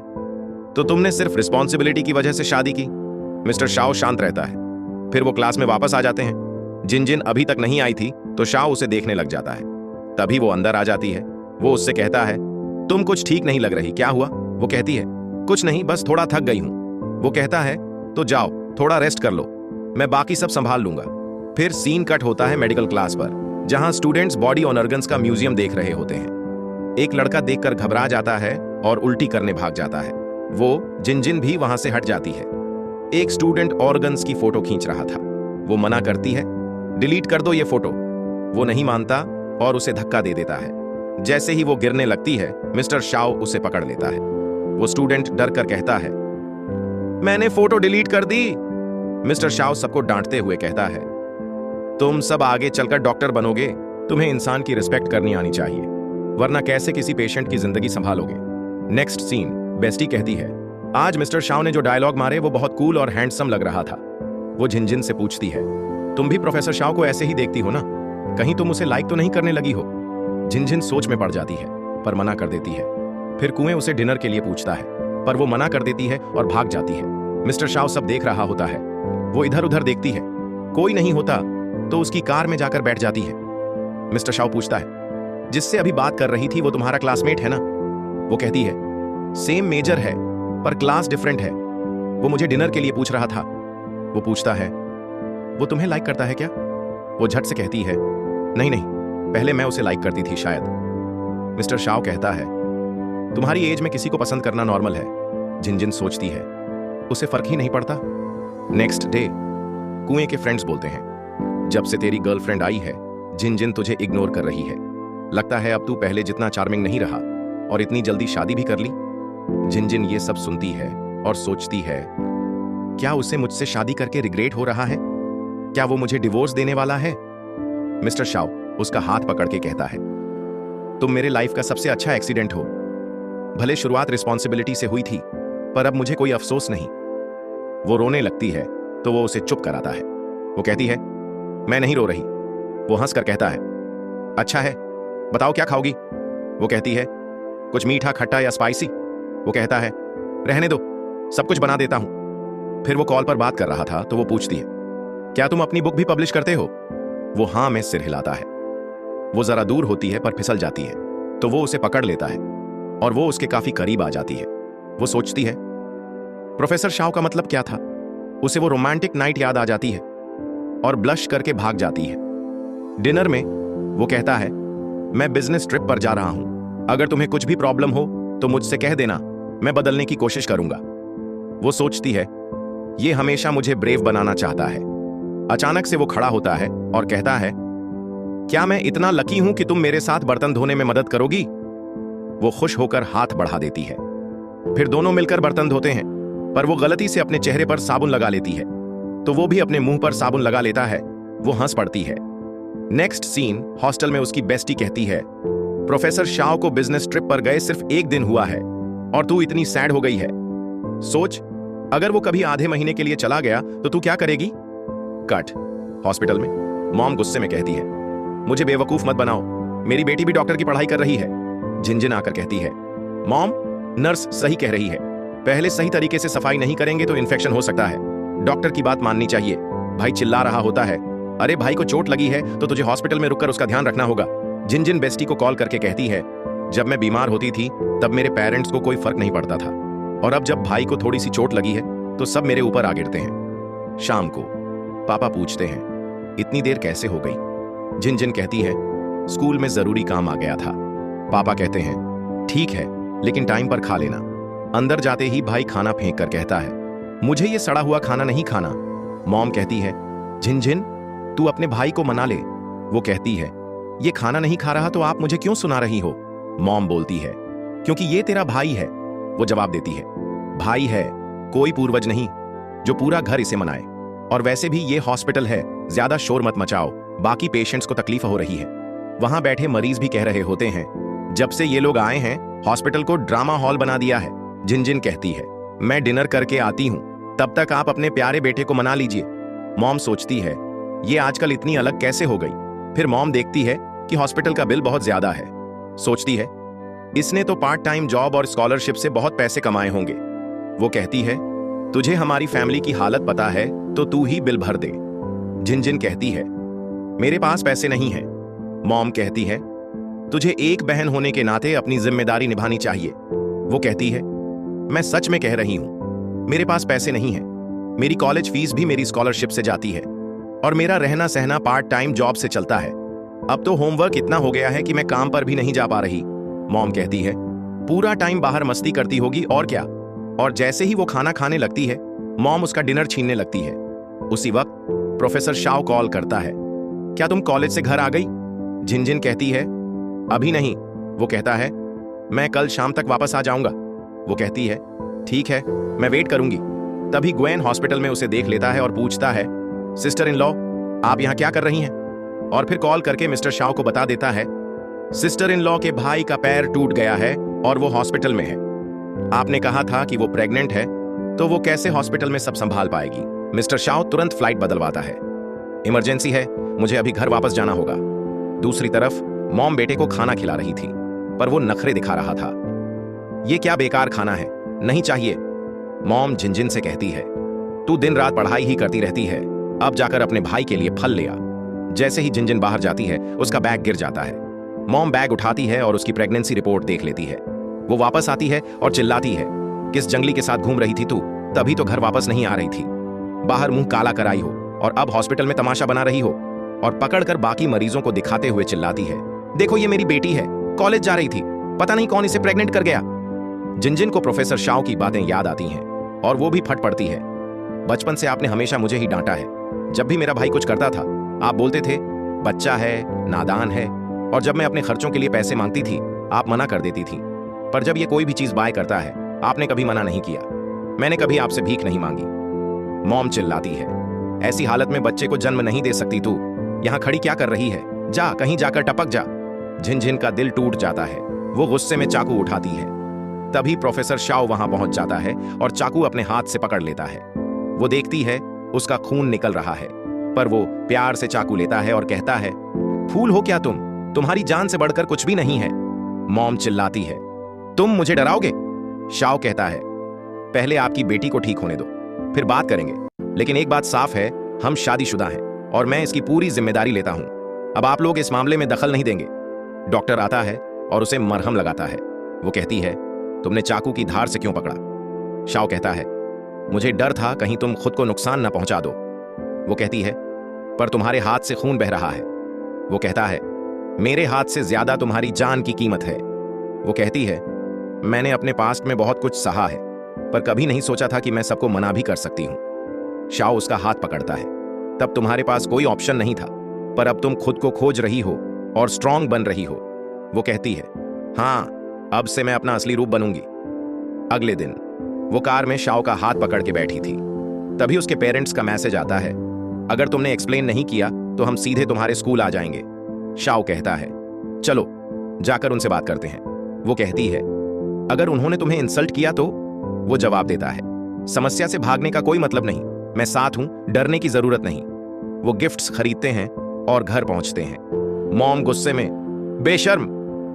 तो तुमने सिर्फ रिस्पॉन्सिबिलिटी की वजह से शादी की? मिस्टर शाओ शांत रहता है। फिर वो क्लास में वापस आ जाते हैं। जिन अभी तक नहीं आई थी तो शाओ उसे देखने लग जाता है। तभी वो अंदर आ जाती है। वो उससे कहता है, तुम कुछ ठीक नहीं लग रही, क्या हुआ? वो कहती है, कुछ नहीं, बस थोड़ा थक गई हूं। वो कहता है, तो जाओ थोड़ा रेस्ट कर लो, मैं बाकी सब संभाल लूंगा। फिर सीन कट होता है मेडिकल क्लास पर, जहां स्टूडेंट्स बॉडी ऑन ऑर्गन्स का म्यूजियम देख रहे होते हैं। एक लड़का देखकर घबरा जाता है और उल्टी करने भाग जाता है। वो जिन भी वहां से हट जाती है। एक स्टूडेंट ऑर्गन्स की फोटो खींच रहा था। वो मना करती है, डिलीट कर दो ये फोटो। वो नहीं मानता और उसे धक्का दे देता है। जैसे ही वो गिरने लगती है, मिस्टर शाओ उसे पकड़ लेता है। वो स्टूडेंट डर कर कहता है, मैंने फोटो डिलीट कर दी। मिस्टर शाओ सबको डांटते हुए कहता है, तुम सब आगे चलकर डॉक्टर बनोगे, तुम्हें इंसान की रिस्पेक्ट करनी आनी चाहिए, वरना कैसे किसी पेशेंट की जिंदगी संभालोगे। नेक्स्ट सीन, बेस्टी कहती है, आज मिस्टर शाओ ने जो डायलॉग मारे वो बहुत कूल और हैंडसम लग रहा था। वो झिनझिन से पूछती है, तुम भी प्रोफेसर शाओ को ऐसे ही देखती हो ना, कहीं तुम उसे लाइक तो नहीं करने लगी हो। झिनझिन सोच में पड़ जाती है पर मना कर देती है। फिर कुएं उसे डिनर के लिए पूछता है पर वो मना कर देती है और भाग जाती है। मिस्टर शाओ सब देख रहा होता है। वो इधर उधर देखती है, कोई नहीं होता तो उसकी कार में जाकर बैठ जाती है। मिस्टर शाओ पूछता है, जिससे अभी बात कर रही थी वो तुम्हारा क्लासमेट है ना? वो कहती है, सेम मेजर है पर क्लास डिफरेंट है। वो मुझे डिनर के लिए पूछ रहा था। वो पूछता है, वो तुम्हें लाइक करता है क्या? वो झट से कहती है, नहीं नहीं, पहले मैं उसे लाइक करती थी शायद। मिस्टर शाओ कहता है, तुम्हारी एज में किसी को पसंद करना नॉर्मल है। झिनझिन सोचती है, उसे फर्क ही नहीं पड़ता। नेक्स्ट डे, कुएं के फ्रेंड्स बोलते हैं, जब से तेरी गर्लफ्रेंड आई है, झिनझिन तुझे इग्नोर कर रही है। लगता है अब तू पहले जितना चार्मिंग नहीं रहा और इतनी जल्दी शादी भी कर ली। झिनझिन ये सब सुनती है और सोचती है, क्या उसे मुझसे शादी करके रिग्रेट हो रहा है? क्या वो मुझे डिवोर्स देने वाला है? मिस्टर शाओ उसका हाथ पकड़ के कहता है, तुम मेरे लाइफ का सबसे अच्छा एक्सीडेंट हो। भले शुरुआत रिस्पॉन्सिबिलिटी से हुई थी पर अब मुझे कोई अफसोस नहीं। वो रोने लगती है तो वो उसे चुप कराता है। वो कहती है, मैं नहीं रो रही। वो हंसकर कहता है, अच्छा है, बताओ क्या खाओगी? वो कहती है, कुछ मीठा, खट्टा या स्पाइसी? वो कहता है, रहने दो, सब कुछ बना देता हूं। फिर वो कॉल पर बात कर रहा था तो वो पूछती है, क्या तुम अपनी बुक भी पब्लिश करते हो? वो हाँ में सिर हिलाता है। वो जरा दूर होती है पर फिसल जाती है तो वो उसे पकड़ लेता है और वो उसके काफी करीब आ जाती है। वो सोचती है, प्रोफेसर शाओ का मतलब क्या था? उसे वो रोमांटिक नाइट याद आ जाती है और ब्लश करके भाग जाती है। डिनर में वो कहता है, मैं बिजनेस ट्रिप पर जा रहा हूं, अगर तुम्हें कुछ भी प्रॉब्लम हो तो मुझसे कह देना, मैं बदलने की कोशिश करूंगा। वो सोचती है, ये हमेशा मुझे ब्रेव बनाना चाहता है। अचानक से वो खड़ा होता है और कहता है, क्या मैं इतना लकी हूं कि तुम मेरे साथ बर्तन धोने में मदद करोगी? वो खुश होकर हाथ बढ़ा देती है। फिर दोनों मिलकर बर्तन धोते हैं पर वो गलती से अपने चेहरे पर साबुन लगा लेती है तो वो भी अपने मुंह पर साबुन लगा लेता है। वो हंस पड़ती है। नेक्स्ट सीन, हॉस्टल में उसकी बेस्टी कहती है, प्रोफेसर शाओ को बिजनेस ट्रिप पर गए सिर्फ एक दिन हुआ है और तू इतनी सैड हो गई है। सोच, अगर वो कभी आधे महीने के लिए चला गया तो तू क्या करेगी? कट। हॉस्पिटल में मॉम गुस्से में कहती है, मुझे बेवकूफ मत बनाओ, मेरी बेटी भी डॉक्टर की पढ़ाई कर रही है। झिनझिन आकर कहती है, मॉम, नर्स सही कह रही है, पहले सही तरीके से सफाई नहीं करेंगे तो इन्फेक्शन हो सकता है। डॉक्टर की बात माननी चाहिए। भाई चिल्ला रहा होता है, अरे भाई को चोट लगी है तो तुझे हॉस्पिटल में रुककर उसका ध्यान रखना होगा। झिनझिन बेस्टी को कॉल करके कहती है, जब मैं बीमार होती थी तब मेरे पेरेंट्स को कोई फर्क नहीं पड़ता था और अब जब भाई को थोड़ी सी चोट लगी है तो सब मेरे ऊपर आ गिरते हैं। शाम को पापा पूछते हैं, इतनी देर कैसे हो गई? झिनझिन कहती है, स्कूल में जरूरी काम आ गया था। पापा कहते हैं, ठीक है, लेकिन टाइम पर खा लेना। अंदर जाते ही भाई खाना फेंक कर कहता है, मुझे ये सड़ा हुआ खाना नहीं खाना। मॉम कहती है, झिनझिन तू अपने भाई को मना ले। वो कहती है, ये खाना नहीं खा रहा तो आप मुझे क्यों सुना रही हो? मॉम बोलती है, क्योंकि ये तेरा भाई है। वो जवाब देती है, भाई है, कोई पूर्वज नहीं जो पूरा घर इसे मनाए। और वैसे भी ये हॉस्पिटल है, ज्यादा शोर मत मचाओ, बाकी पेशेंट्स को तकलीफ हो रही है। वहां बैठे मरीज भी कह रहे होते हैं, जब से ये लोग आए हैं हॉस्पिटल को ड्रामा हॉल बना दिया है। झिनझिन कहती है, मैं डिनर करके आती हूं, तब तक आप अपने प्यारे बेटे को मना लीजिए। मॉम सोचती है, ये आजकल इतनी अलग कैसे हो गई। फिर मॉम देखती है कि हॉस्पिटल का बिल बहुत ज्यादा है। सोचती है, इसने तो पार्ट टाइम जॉब और स्कॉलरशिप से बहुत पैसे कमाए होंगे। वो कहती है, तुझे हमारी फैमिली की हालत पता है तो तू ही बिल भर दे। झिनझिन कहती है, मेरे पास पैसे नहीं है। मॉम कहती है, तुझे एक बहन होने के नाते अपनी जिम्मेदारी निभानी चाहिए। वो कहती है, मैं सच में कह रही हूं, मेरे पास पैसे नहीं है। मेरी कॉलेज फीस भी मेरी स्कॉलरशिप से जाती है और मेरा रहना सहना पार्ट टाइम जॉब से चलता है। अब तो होमवर्क इतना हो गया है कि मैं काम पर भी नहीं जा पा रही। मॉम कहती है, पूरा टाइम बाहर मस्ती करती होगी और क्या। और जैसे ही वो खाना खाने लगती है, मॉम उसका डिनर छीनने लगती है। उसी वक्त प्रोफेसर शाओ कॉल करता है। क्या तुम कॉलेज से घर आ गई? झिनझिन कहती है, अभी नहीं। वो कहता है, मैं कल शाम तक वापस आ जाऊंगा। वो कहती है, ठीक है, मैं वेट करूंगी। तभी ग्वेन हॉस्पिटल में उसे देख लेता है और पूछता है, सिस्टर इन लॉ, आप यहां क्या कर रही हैं? और फिर कॉल करके मिस्टर शाओ को बता देता है, सिस्टर इन लॉ के भाई का पैर टूट गया है और वो हॉस्पिटल में है। आपने कहा था कि वो प्रेग्नेंट है, तो वो कैसे हॉस्पिटल में सब संभाल पाएगी? मिस्टर शाओ तुरंत फ्लाइट बदलवाता है। इमरजेंसी है, मुझे अभी घर वापस जाना होगा। दूसरी तरफ मॉम बेटे को खाना खिला रही थी, पर वो नखरे दिखा रहा था। ये क्या बेकार खाना है, नहीं चाहिए। मॉम झिनझिन से कहती है, तू दिन रात पढ़ाई ही करती रहती है, अब जाकर अपने भाई के लिए फल ले आ। जैसे ही झिनझिन बाहर जाती है, उसका बैग गिर जाता है। मॉम बैग उठाती है और उसकी प्रेगनेंसी रिपोर्ट देख लेती है। वो वापस आती है और चिल्लाती है, किस जंगली के साथ घूम रही थी तू? तभी तो घर वापस नहीं आ रही थी। बाहर मुंह काला कराई हो और अब हॉस्पिटल में तमाशा बना रही हो। और पकड़कर बाकी मरीजों को दिखाते हुए चिल्लाती है, देखो ये मेरी बेटी है, कॉलेज जा रही थी, पता नहीं कौन इसे प्रेग्नेंट कर गया। झिनझिन को प्रोफेसर शाओ की बातें याद आती हैं और वो भी फट पड़ती है। बचपन से आपने हमेशा मुझे ही डांटा है। जब भी मेरा भाई कुछ करता था, आप बोलते थे, बच्चा है, नादान है। और जब मैं अपने खर्चों के लिए पैसे मांगती थी, आप मना कर देती थी। पर जब ये कोई भी चीज बाय करता है, आपने कभी मना नहीं किया। मैंने कभी आपसे भीख नहीं मांगी। मॉम चिल्लाती है, ऐसी हालत में बच्चे को जन्म नहीं दे सकती तू, यहां खड़ी क्या कर रही है? जा, कहीं जाकर टपक जा। झिनझिन का दिल टूट जाता है। वो गुस्से में चाकू उठाती है। तभी प्रोफेसर शाओ वहां पहुंच जाता है और चाकू अपने हाथ से पकड़ लेता है। वो देखती है उसका खून निकल रहा है, पर वो प्यार से चाकू लेता है और कहता है, फूल हो क्या तुम? तुम्हारी जान से बढ़कर कुछ भी नहीं है। मॉम चिल्लाती है, तुम मुझे डराओगे? शाओ कहता है, पहले आपकी बेटी को ठीक होने दो, फिर बात करेंगे। लेकिन एक बात साफ है, हम शादीशुदा हैं और मैं इसकी पूरी जिम्मेदारी लेता हूं। अब आप लोग इस मामले में दखल नहीं देंगे। डॉक्टर आता है और उसे मरहम लगाता है। वो कहती है, तुमने चाकू की धार से क्यों पकड़ा? शाओ कहता है, मुझे डर था कहीं तुम खुद को नुकसान न पहुंचा दो। वो कहती है, पर तुम्हारे हाथ से खून बह रहा है। वो कहता है, मेरे हाथ से ज्यादा तुम्हारी जान की कीमत है। वो कहती है, मैंने अपने पास्ट में बहुत कुछ सहा है, पर कभी नहीं सोचा था कि मैं सबको मना भी कर सकती हूं। शाओ उसका हाथ पकड़ता है। तब तुम्हारे पास कोई ऑप्शन नहीं था, पर अब तुम खुद को खोज रही हो और स्ट्रांग बन रही हो। वो कहती है, हाँ, अब से मैं अपना असली रूप बनूंगी। अगले दिन वो कार में शाओ का हाथ पकड़ के बैठी थी। तभी उसके पेरेंट्स का मैसेज आता है, अगर तुमने एक्सप्लेन नहीं किया तो हम सीधे तुम्हारे स्कूल आ जाएंगे। शाओ कहता है, चलो जाकर उनसे बात करते हैं। वो कहती है, अगर उन्होंने तुम्हें इंसल्ट किया तो? वो जवाब देता है, समस्या से भागने का कोई मतलब नहीं, मैं साथ हूं, डरने की जरूरत नहीं। वो गिफ्ट्स खरीदते हैं और घर पहुंचते हैं। मॉम गुस्से में, बेशर्म,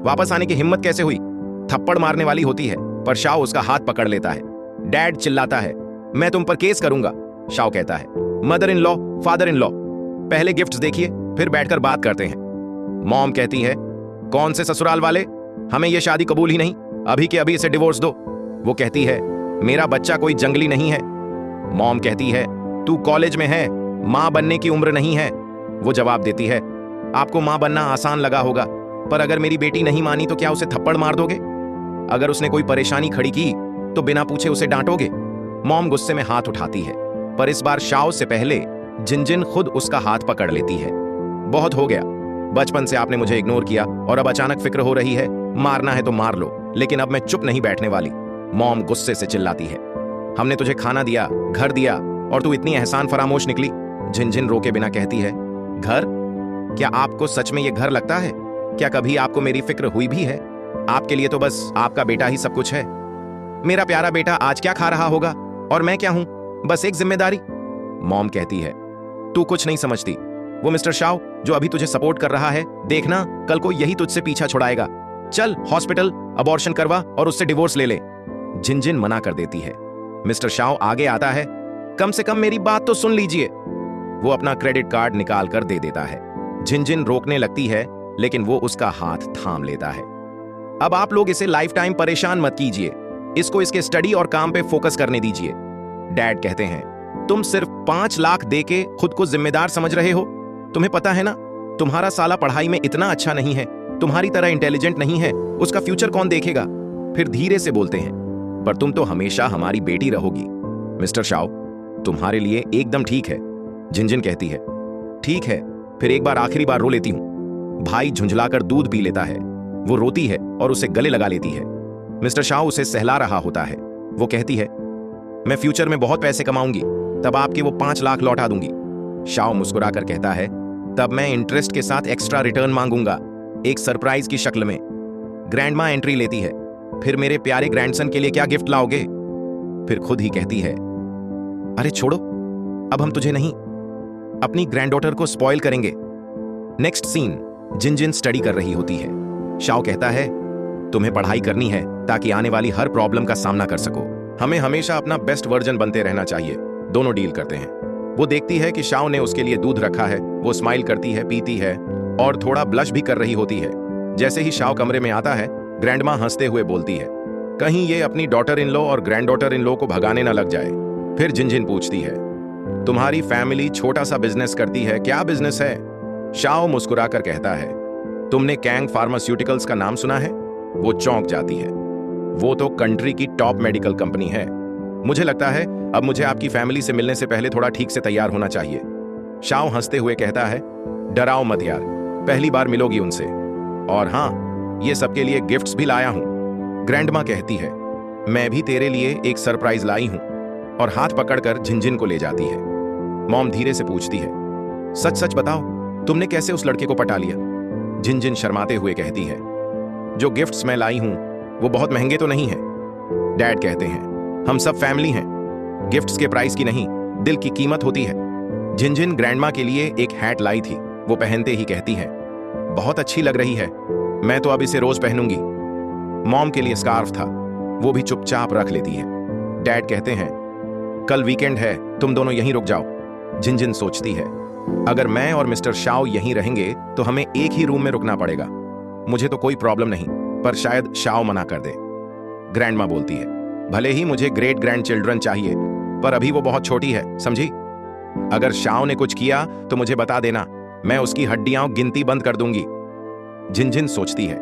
वापस आने की हिम्मत कैसे हुई? थप्पड़ मारने वाली होती है, पर शाओ उसका हाथ पकड़ लेता है। डैड चिल्लाता है, मैं तुम पर केस करूंगा। शाओ कहता है, mother in law, father in law, पहले गिफ्ट्स देखिए, फिर बैठकर बात करते हैं। मॉम कहती है, कौन से ससुराल वाले? हमें यह शादी कबूल ही नहीं, अभी के अभी इसे डिवोर्स दो। वो कहती है, मेरा बच्चा कोई जंगली नहीं है। मॉम कहती है, तू कॉलेज में है, मां बनने की उम्र नहीं है। वो जवाब देती है, आपको मां बनना आसान लगा होगा, पर अगर मेरी बेटी नहीं मानी तो क्या उसे थप्पड़ मार दोगे? अगर उसने कोई परेशानी खड़ी की तो बिना पूछे उसे डांटोगे? मॉम गुस्से में हाथ उठाती है, पर इस बार शाओ से पहले झिनझिन खुद उसका हाथ पकड़ लेती है। बहुत हो गया, बचपन से आपने मुझे इग्नोर किया और अब अचानक फिक्र हो रही है, मारना है तो मार लो, लेकिन अब मैं चुप नहीं बैठने वाली। मॉम गुस्से से चिल्लाती है, हमने तुझे खाना दिया, घर दिया, और तू इतनी एहसान फरामोश निकली। झिनझिन रोके बिना कहती है, घर? क्या आपको सच में ये घर लगता है? क्या कभी आपको मेरी फिक्र हुई भी है? आपके लिए तो बस आपका बेटा ही सब कुछ है। मेरा प्यारा बेटा आज क्या खा रहा होगा और मैं क्या हूं, बस एक जिम्मेदारी। मॉम कहती है, तू कुछ नहीं समझती। वो मिस्टर शाओ जो अभी तुझे सपोर्ट कर रहा है, देखना कल को यही तुझसे पीछा छुड़ाएगा। चल हॉस्पिटल अबॉर्शन करवा और उससे डिवोर्स ले ले। झिनझिन मना कर देती है। मिस्टर शाओ आगे आता है, कम से कम मेरी बात तो सुन लीजिए। वो अपना क्रेडिट कार्ड निकाल कर दे देता है। झिनझिन रोकने लगती है, लेकिन वो उसका हाथ थाम लेता है। अब आप लोग इसे लाइफ टाइम परेशान मत कीजिए, इसको इसके स्टडी और काम पे फोकस करने दीजिए। डैड कहते हैं, तुम सिर्फ 5 लाख देके खुद को जिम्मेदार समझ रहे हो। तुम्हें पता है ना, तुम्हारा साला पढ़ाई में इतना अच्छा नहीं है, तुम्हारी तरह इंटेलिजेंट नहीं है, उसका फ्यूचर कौन देखेगा? फिर धीरे से बोलते हैं, पर तुम तो हमेशा हमारी बेटी रहोगी। मिस्टर शाओ, तुम्हारे लिए एकदम ठीक है। झिनझिन कहती है, ठीक है, फिर एक बार आखिरी बार रो लेती हूं। भाई झुंझलाकर दूध पी लेता है। वो रोती है और उसे गले लगा लेती है। मिस्टर शाओ उसे सहला रहा होता है। वो कहती है, मैं फ्यूचर में बहुत पैसे कमाऊंगी, तब आपके वो 5 लाख लौटा दूंगी। शाओ मुस्कुराकर कहता है, तब मैं इंटरेस्ट के साथ एक्स्ट्रा रिटर्न मांगूंगा, एक सरप्राइज की शक्ल में। ग्रैंडमा एंट्री लेती है, फिर मेरे प्यारे ग्रैंडसन के लिए क्या गिफ्ट लाओगे? फिर खुद ही कहती है, अरे छोड़ो, अब हम तुझे नहीं, अपनी ग्रैंडडॉटर को स्पॉइल करेंगे। नेक्स्ट सीन, जिनजिन स्टडी कर रही होती है। शाओ कहता है, तुम्हें पढ़ाई करनी है ताकि आने वाली हर प्रॉब्लम का सामना कर सको। हमें हमेशा अपना बेस्ट वर्जन बनते रहना चाहिए। दोनों डील करते हैं। वो देखती है कि शाओ ने उसके लिए दूध रखा है। वो स्माइल करती है, पीती है और थोड़ा ब्लश भी कर रही होती है। जैसे ही शाओ कमरे में आता है, ग्रैंडमा हंसते हुए बोलती है, कहीं ये अपनी डॉटर इन लॉ और ग्रैंड डॉटर इन लॉ को भगाने ना लग जाए। फिर जिनजिन पूछती है, तुम्हारी फैमिली छोटा सा बिजनेस करती है, क्या बिजनेस है? शाओ मुस्कुराकर कहता है, तुमने कैंग फार्मास्यूटिकल्स का नाम सुना है? वो चौंक जाती है। वो तो कंट्री की टॉप मेडिकल कंपनी है। मुझे लगता है अब मुझे आपकी फैमिली से मिलने से पहले थोड़ा ठीक से तैयार होना चाहिए। शाओ हंसते हुए कहता है, डराओ मत यार, पहली बार मिलोगी उनसे। और हाँ, ये सबके लिए गिफ्ट्स भी लाया हूं। ग्रैंडमा कहती है, मैं भी तेरे लिए एक सरप्राइज लाई हूं, और हाथ पकड़कर झिनझिन को ले जाती है। मॉम धीरे से पूछती है, सच सच बताओ, तुमने कैसे उस लड़के को पटा लिया? झिनझिन शर्माते हुए कहती है, जो गिफ्ट्स मैं लाई हूं वो बहुत महंगे तो नहीं है। डैड कहते हैं, हम सब फैमिली हैं, गिफ्ट्स के प्राइस की नहीं, दिल की कीमत होती है। झिनझिन ग्रैंडमा के लिए एक हैट लाई थी। वो पहनते ही कहती है, बहुत अच्छी लग रही है, मैं तो अब इसे रोज पहनूंगी। मॉम के लिए स्कार्फ था, वो भी चुपचाप रख लेती है। डैड कहते हैं, कल वीकेंड है, तुम दोनों यहीं रुक जाओ। झिनझिन सोचती है, अगर मैं और मिस्टर शाओ यहीं रहेंगे तो हमें एक ही रूम में रुकना पड़ेगा। मुझे तो कोई प्रॉब्लम नहीं, पर शायद शाओ मना कर दे। ग्रैंडमा बोलती है, भले ही मुझे ग्रेट ग्रैंड चिल्ड्रन चाहिए, पर अभी वो बहुत छोटी है, समझी? अगर शाओ ने कुछ किया तो मुझे बता देना, मैं उसकी हड्डियां गिनती बंद कर दूंगी। झिनझिन सोचती है,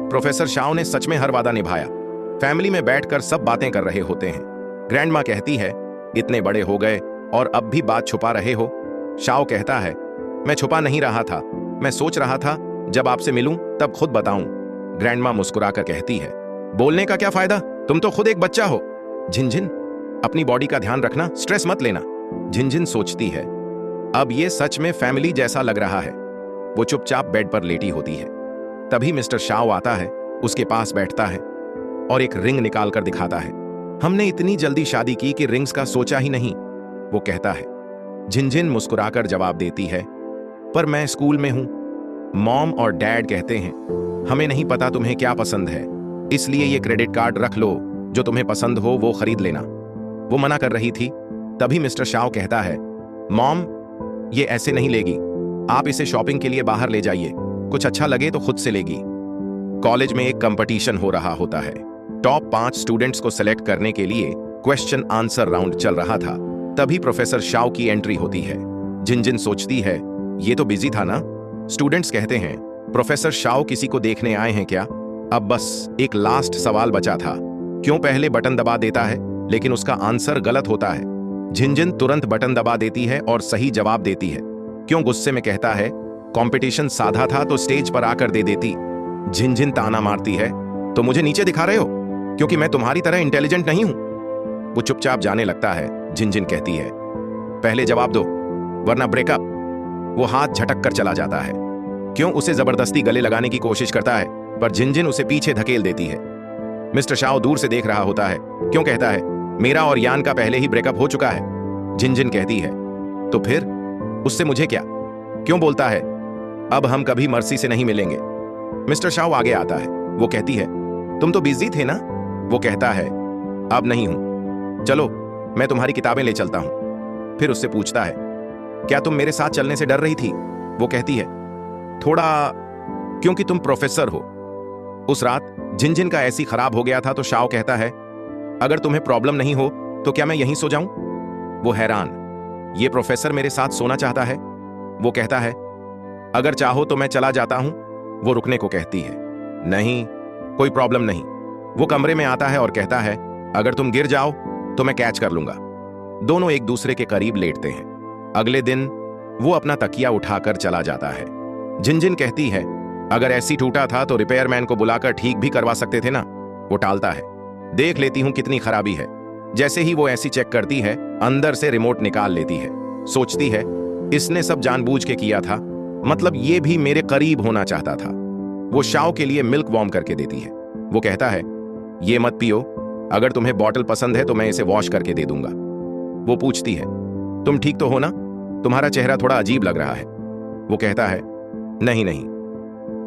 प्रोफेसर शाओ ने सच में हर वादा निभाया। फैमिली में बैठकर सब बातें कर रहे होते हैं। ग्रैंडमा कहती है, इतने बड़े हो गए और अब भी बात छुपा रहे हो? शाओ कहता है, मैं छुपा नहीं रहा था, मैं सोच रहा था जब आपसे मिलूं तब खुद बताऊं। ग्रैंडमा मुस्कुराकर कहती है, बोलने का क्या फायदा, तुम तो खुद एक बच्चा हो। झिनझिन, अपनी बॉडी का ध्यान रखना, स्ट्रेस मत लेना। झिनझिन सोचती है, अब ये सच में फैमिली जैसा लग रहा है। वो चुपचाप बेड पर लेटी होती है। तभी मिस्टर शाओ आता है, उसके पास बैठता है और एक रिंग निकाल कर दिखाता है। हमने इतनी जल्दी शादी की कि रिंग्स का सोचा ही नहीं, वो कहता है। झिनझिन मुस्कुराकर जवाब देती है, पर मैं स्कूल में हूं। मॉम और डैड कहते हैं, हमें नहीं पता तुम्हें क्या पसंद है, इसलिए ये क्रेडिट कार्ड रख लो, जो तुम्हें पसंद हो वो खरीद लेना। वो मना कर रही थी। तभी मिस्टर शाओ कहता है, मॉम, ये ऐसे नहीं लेगी, आप इसे शॉपिंग के लिए बाहर ले जाइए, कुछ अच्छा लगे तो खुद से लेगी। कॉलेज में एक कंपटीशन हो रहा होता है। टॉप 5 स्टूडेंट्स को सिलेक्ट करने के लिए क्वेश्चन आंसर राउंड चल रहा था। तभी प्रोफेसर शाओ की एंट्री होती है। झिनझिन सोचती है, ये तो बिजी था ना। स्टूडेंट्स कहते हैं, प्रोफेसर शाओ किसी को देखने आए हैं क्या? अब बस एक लास्ट सवाल बचा था, क्यों पहले बटन दबा देता है लेकिन उसका आंसर गलत होता है। झिनझिन तुरंत बटन दबा देती है और सही जवाब देती है। क्यों गुस्से में कहता है, कंपटीशन साधा था तो स्टेज पर आकर दे देती। झिनझिन ताना मारती है, तो मुझे नीचे दिखा रहे हो क्योंकि मैं तुम्हारी तरह इंटेलिजेंट नहीं हूं। वो चुपचाप जाने लगता है। झिनझिन कहती है, पहले जवाब दो वरना ब्रेकअप। वो हाथ झटक कर चला जाता है। क्यों उसे जबरदस्ती गले लगाने की कोशिश करता है, पर झिनझिन उसे पीछे धकेल देती है। मिस्टर शाओ दूर से देख रहा होता है। क्यों कहता है, मेरा और यान का पहले ही ब्रेकअप हो चुका है। झिनझिन कहती है, तो फिर उससे मुझे क्या? क्यों बोलता है, अब हम कभी मर्सी से नहीं मिलेंगे। मिस्टर शाओ आगे आता है। वो कहती है, तुम तो बिजी थे ना। वो कहता है, अब नहीं हूं, चलो मैं तुम्हारी किताबें ले चलता हूं। फिर उससे पूछता है, क्या तुम मेरे साथ चलने से डर रही थी? वो कहती है, थोड़ा, क्योंकि तुम प्रोफेसर हो। उस रात झिनझिन का ऐसी खराब हो गया था तो शाओ कहता है, अगर तुम्हें प्रॉब्लम नहीं हो तो क्या मैं यहीं सो जाऊं? वो हैरान, ये प्रोफेसर मेरे साथ सोना चाहता है। वो कहता है, अगर चाहो तो मैं चला जाता हूं। वो रुकने को कहती है, नहीं, कोई प्रॉब्लम नहीं। वो कमरे में आता है और कहता है, अगर तुम गिर जाओ तो मैं कैच कर लूंगा। दोनों एक दूसरे के करीब लेटते हैं। अगले दिन वो अपना तकिया उठाकर चला जाता है। जिनजिन कहती है, अगर ऐसी टूटा था तो रिपेयरमैन को बुलाकर ठीक भी करवा सकते थे ना। वो टालता है, देख लेती हूं कितनी खराबी है। जैसे ही वो ऐसी चेक करती है, अंदर से रिमोट निकाल लेती है। सोचती है, इसने सब जानबूझ के किया था, मतलब ये भी मेरे करीब होना चाहता था। वो शाओ के लिए मिल्क वार्म करके देती है। वो कहता है, ये मत पियो, अगर तुम्हें बॉटल पसंद है तो मैं इसे वॉश करके दे दूंगा। वो पूछती है, तुम ठीक तो हो ना? तुम्हारा चेहरा थोड़ा अजीब लग रहा है। वो कहता है, नहीं नहीं,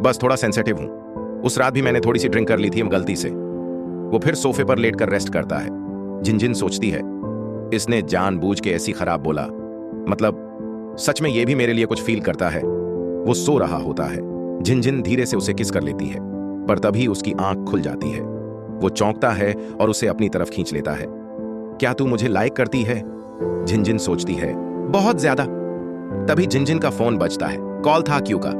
बस थोड़ा सेंसिटिव हूं। उस रात भी मैंने थोड़ी सी ड्रिंक कर ली थी गलती से। वो फिर सोफे पर लेटकर रेस्ट करता है। जिनजिन सोचती है, इसने जानबूझ के ऐसी खराब बोला, मतलब सच में ये भी मेरे लिए कुछ फील करता है। वो सो रहा होता है। जिनजिन धीरे से उसे किस कर लेती है, पर तभी उसकी आंख खुल जाती है। वो चौंकता है और उसे अपनी तरफ खींच लेता है। क्या तू मुझे लाइक करती है? जिनजिन सोचती है, बहुत ज्यादा। तभी जिनजिन का फोन बजता है। कॉल था क्यू का।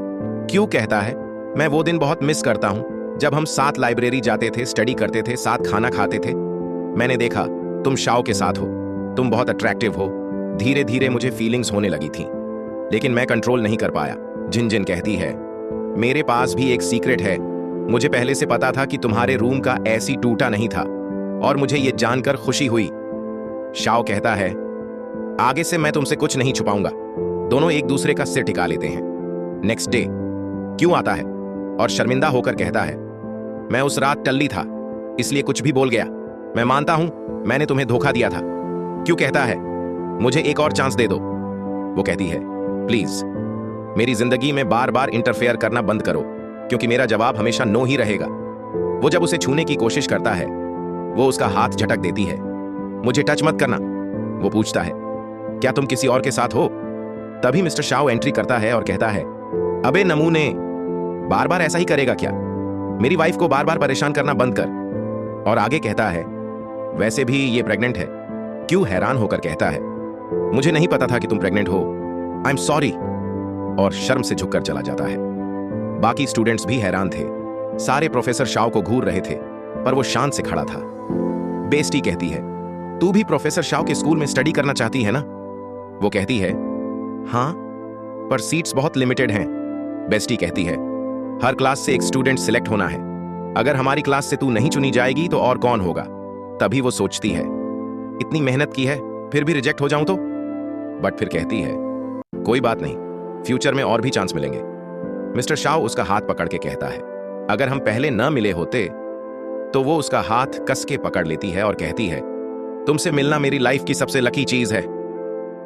क्यू कहता है, मैं वो दिन बहुत मिस करता हूं जब हम साथ लाइब्रेरी जाते थे, स्टडी करते थे, साथ खाना खाते थे। मैंने देखा तुम शाओ के साथ हो, तुम बहुत अट्रैक्टिव हो। धीरे धीरे मुझे फीलिंग्स होने लगी थी, लेकिन मैं कंट्रोल नहीं कर पाया। जिनजिन कहती है, मेरे पास भी एक सीक्रेट है। मुझे पहले से पता था कि तुम्हारे रूम का एसी टूटा नहीं था, और मुझे यह जानकर खुशी हुई। शाओ कहता है, आगे से मैं तुमसे कुछ नहीं छुपाऊंगा। दोनों एक दूसरे का सिर टिका लेते हैं। नेक्स्ट डे क्यों आता है और शर्मिंदा होकर कहता है, मैं उस रात टल्ली था, इसलिए कुछ भी बोल गया। मैं मानता हूं मैंने तुम्हें धोखा दिया था। क्यों कहता है, मुझे एक और चांस दे दो। वो कहती है, प्लीज मेरी जिंदगी में बार बार इंटरफेयर करना बंद करो, क्योंकि मेरा जवाब हमेशा नो ही रहेगा। वो जब उसे छूने की कोशिश करता है, वो उसका हाथ झटक देती है। मुझे टच मत करना। वो पूछता है, क्या तुम किसी और के साथ हो? तभी मिस्टर शाओ एंट्री करता है और कहता है, अबे नमूने, बार बार ऐसा ही करेगा क्या? मेरी वाइफ को बार बार परेशान करना बंद कर। और आगे कहता है, वैसे भी ये प्रेग्नेंट है। क्यों हैरान होकर कहता है, मुझे नहीं पता था कि तुम प्रेग्नेंट हो, आई एम सॉरी। और शर्म से झुककर चला जाता है। बाकी स्टूडेंट्स भी हैरान थे। सारे प्रोफेसर शाओ को घूर रहे थे, पर वो शांत से खड़ा था। बेस्टी कहती है, तू भी प्रोफेसर शाओ के स्कूल में स्टडी करना चाहती है ना? वो कहती है, हाँ, पर सीट्स बहुत लिमिटेड हैं। बेस्टी कहती है, हर क्लास से एक स्टूडेंट सिलेक्ट होना है। अगर हमारी क्लास से तू नहीं चुनी जाएगी तो और कौन होगा? तभी वो सोचती है, इतनी मेहनत की है, फिर भी रिजेक्ट हो जाऊं तो? बट फिर कहती है, कोई बात नहीं, फ्यूचर में और भी चांस मिलेंगे। मिस्टर शाओ उसका हाथ पकड़ के कहता है, अगर हम पहले न मिले होते। तो वो उसका हाथ कस के पकड़ लेती है और कहती है, तुमसे मिलना मेरी लाइफ की सबसे लकी चीज है।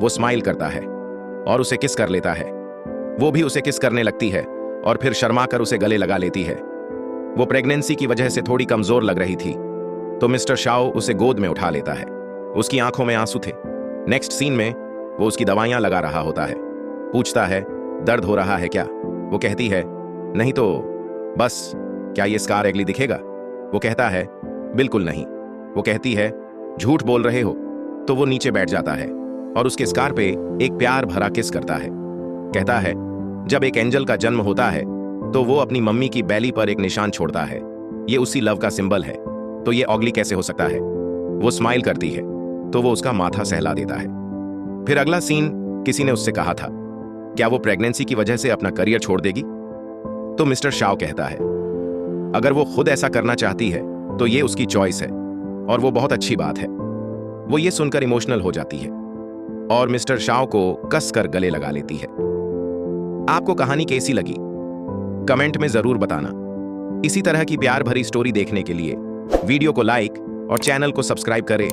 वो स्माइल करता है और उसे किस कर लेता है। वो भी उसे किस करने लगती है और फिर शर्मा कर उसे गले लगा लेती है। वो प्रेगनेंसी की वजह से थोड़ी कमजोर लग रही थी, तो मिस्टर शाओ उसे गोद में उठा लेता है। उसकी आंखों में आंसू थे। नेक्स्ट सीन में वो उसकी दवाइयां लगा रहा होता है। पूछता है, दर्द हो रहा है क्या? वो कहती है, नहीं तो बस, क्या ये स्कार एगली दिखेगा? वो कहता है, बिल्कुल नहीं। वो कहती है, झूठ बोल रहे हो। तो वो नीचे बैठ जाता है और उसके स्कार पे एक प्यार भरा किस करता है। कहता है, जब एक एंजल का जन्म होता है तो वो अपनी मम्मी की बैली पर एक निशान छोड़ता है। ये उसी लव का सिंबल है, तो ये ऑगली कैसे हो सकता है? वो स्माइल करती है तो वो उसका माथा सहला देता है। फिर अगला सीन, किसी ने उससे कहा था, क्या वो प्रेगनेंसी की वजह से अपना करियर छोड़ देगी? तो मिस्टर शाओ कहता है, अगर वो खुद ऐसा करना चाहती है तो ये उसकी चॉइस है और वो बहुत अच्छी बात है। वो ये सुनकर इमोशनल हो जाती है और मिस्टर शाओ को कसकर गले लगा लेती है। आपको कहानी कैसी लगी कमेंट में जरूर बताना। इसी तरह की प्यार भरी स्टोरी देखने के लिए वीडियो को लाइक और चैनल को सब्सक्राइब करें।